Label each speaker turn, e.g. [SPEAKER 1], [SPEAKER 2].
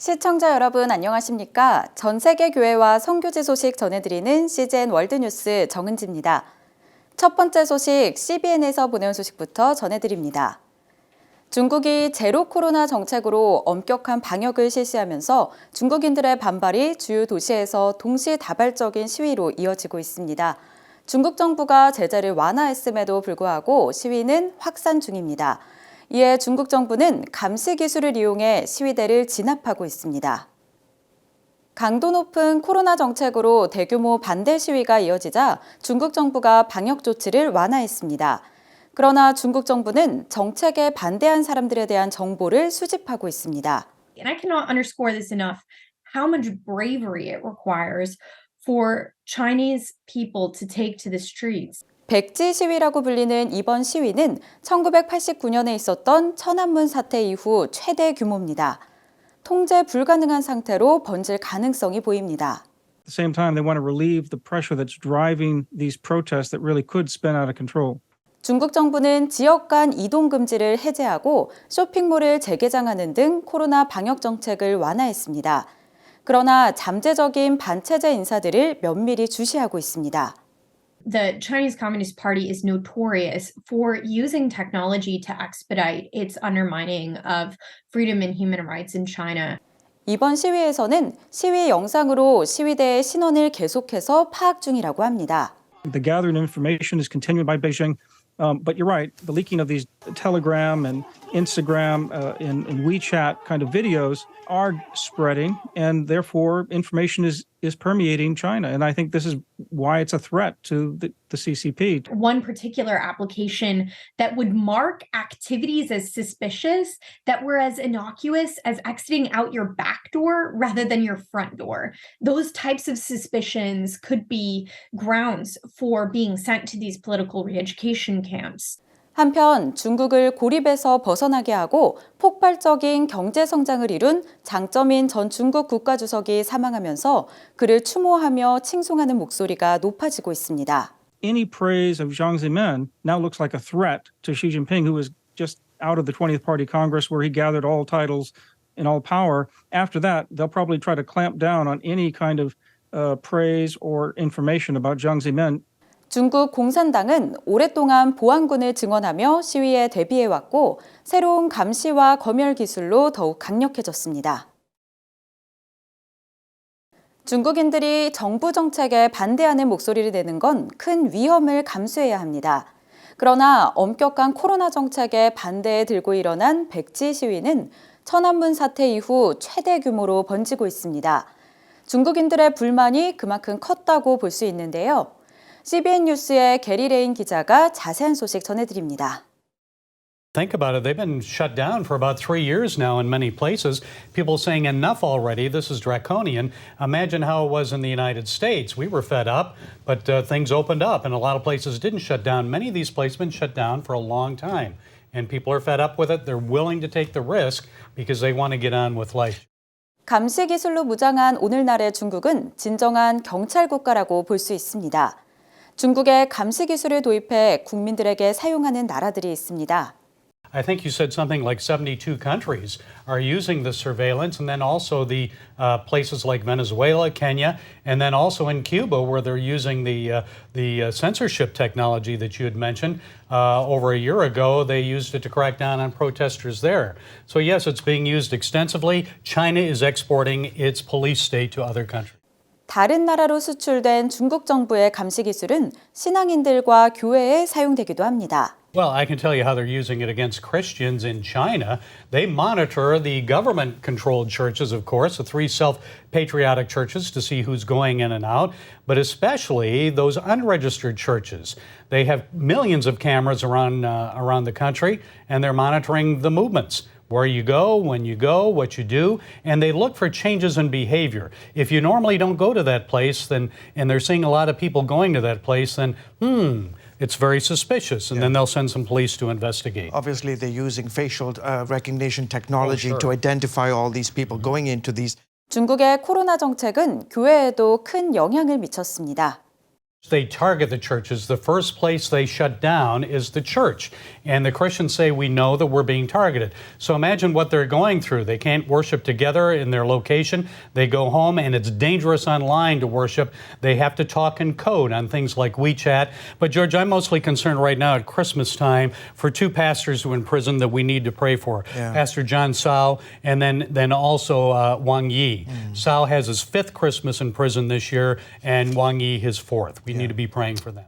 [SPEAKER 1] 시청자 여러분 안녕하십니까? 전 세계 교회와 선교지 소식 전해드리는 CGN월드뉴스 정은지입니다. 첫 번째 소식 CBN에서 보내온 소식부터 전해드립니다. 중국이 제로 코로나 정책으로 엄격한 방역을 실시하면서 중국인들의 반발이 주요 도시에서 동시다발적인 시위로 이어지고 있습니다. 중국 정부가 제재를 완화했음에도 불구하고 시위는 확산 중입니다. 이에 중국 정부는 감시 기술을 이용해 시위대를 진압하고 있습니다. 강도 높은 코로나 정책으로 대규모 반대 시위가 이어지자 중국 정부가 방역 조치를 완화했습니다. 그러나 중국 정부는 정책에 반대한 사람들에 대한 정보를 수집하고 있습니다.
[SPEAKER 2] And I cannot underscore this enough, how much bravery it requires for Chinese people to take to the streets.
[SPEAKER 1] 백지 시위라고 불리는 이번 시위는 1989년에 있었던 천안문 사태 이후 최대 규모입니다. 통제 불가능한 상태로 번질 가능성이 보입니다.
[SPEAKER 3] At the same time, they want to relieve the pressure that's driving these protests that really could spin out of control.
[SPEAKER 1] 중국 정부는 지역 간 이동 금지를 해제하고 쇼핑몰을 재개장하는 등 코로나 방역 정책을 완화했습니다. 그러나 잠재적인 반체제 인사들을 면밀히 주시하고 있습니다.
[SPEAKER 2] The Chinese Communist Party is notorious for using technology to expedite its undermining of freedom and human rights in China.
[SPEAKER 1] 이번 시위에서는 시위 영상으로 시위대의 신원을 계속해서 파악 중이라고 합니다.
[SPEAKER 3] The gathering information is continued by Beijing. But you're right, the leaking of these Telegram and Instagram and WeChat kind of videos are spreading, and therefore information is permeating China. And I think this is why it's a threat to the CCP.
[SPEAKER 2] One particular application that would mark activities as suspicious that were as innocuous as exiting out your back door rather than your front door. Those types of suspicions could be grounds for being sent to these political re-education camps.
[SPEAKER 1] 한편 중국을 고립에서 벗어나게 하고 폭발적인 경제 성장을 이룬 장점인 전 중국 국가주석이 사망하면서 그를 추모하며 칭송하는 목소리가 높아지고 있습니다.
[SPEAKER 3] Any praise of Jiang Zemin now looks like a threat to Xi Jinping, who was just out of the 20th Party Congress where he gathered all titles and all power. After that, they'll probably try to clamp down on any kind of praise or information about Jiang Zemin.
[SPEAKER 1] 중국 공산당은 오랫동안 보안군을 증원하며 시위에 대비해왔고 새로운 감시와 검열 기술로 더욱 강력해졌습니다. 중국인들이 정부 정책에 반대하는 목소리를 내는 건 큰 위험을 감수해야 합니다. 그러나 엄격한 코로나 정책에 반대에 들고 일어난 백지 시위는 천안문 사태 이후 최대 규모로 번지고 있습니다. 중국인들의 불만이 그만큼 컸다고 볼 수 있는데요. CBN 뉴스의 게리 레인 기자가 자세한 소식 전해드립니다.
[SPEAKER 4] Think about it. They've been shut down for about 3 years now in many places. People saying enough already. This is draconian. Imagine how it was in the United States. We were fed up, but things opened up and a lot of places didn't shut down. Many of these places have been shut down for a long time. And people are fed up with it. They're willing to take the risk because they want to get on with life.
[SPEAKER 1] 감시 기술로 무장한 오늘날의 중국은 진정한 경찰 국가라고 볼 수 있습니다. 중국에 감시 기술을 도입해 국민들에게 사용하는 나라들이 있습니다.
[SPEAKER 4] I think you said something like 72 countries are using the surveillance, and then also the places like Venezuela, Kenya, and then also in Cuba where they're using the censorship technology that you had mentioned. Over a year ago, they used it to crack down on protesters there. So yes, it's being used extensively. China is exporting its police state to other countries.
[SPEAKER 1] 다른 나라로 수출된 중국 정부의 감시 기술은 신앙인들과 교회에 사용되기도 합니다.
[SPEAKER 4] Well, I can tell you how they're using it against Christians in China. They monitor the government-controlled churches, of course, the 3 self-patriotic churches to see who's going in and out, but especially those unregistered churches. They have millions of cameras around the country, and they're monitoring the movements. Where you go, when you go, what you do, and they look for changes in behavior. If you normally don't go to that place, then and they're seeing a lot of people going to that place, then it's very suspicious, and then they'll send some police to investigate.
[SPEAKER 5] Obviously, they're using facial recognition technology to identify all these people going into these.
[SPEAKER 1] 중국의 코로나 정책은 교회에도 큰 영향을 미쳤습니다.
[SPEAKER 4] They target the churches. The first place they shut down is the church. And the Christians say, we know that we're being targeted. So imagine what they're going through. They can't worship together in their location. They go home, and it's dangerous online to worship. They have to talk in code on things like WeChat. But, George, I'm mostly concerned right now at Christmas time for two pastors who are in prison that we need to pray for.
[SPEAKER 5] Yeah.
[SPEAKER 4] Pastor John Sao and then also Wang Yi. Sao has his 5th Christmas in prison this year, and Wang Yi his 4th. We need to be praying for them.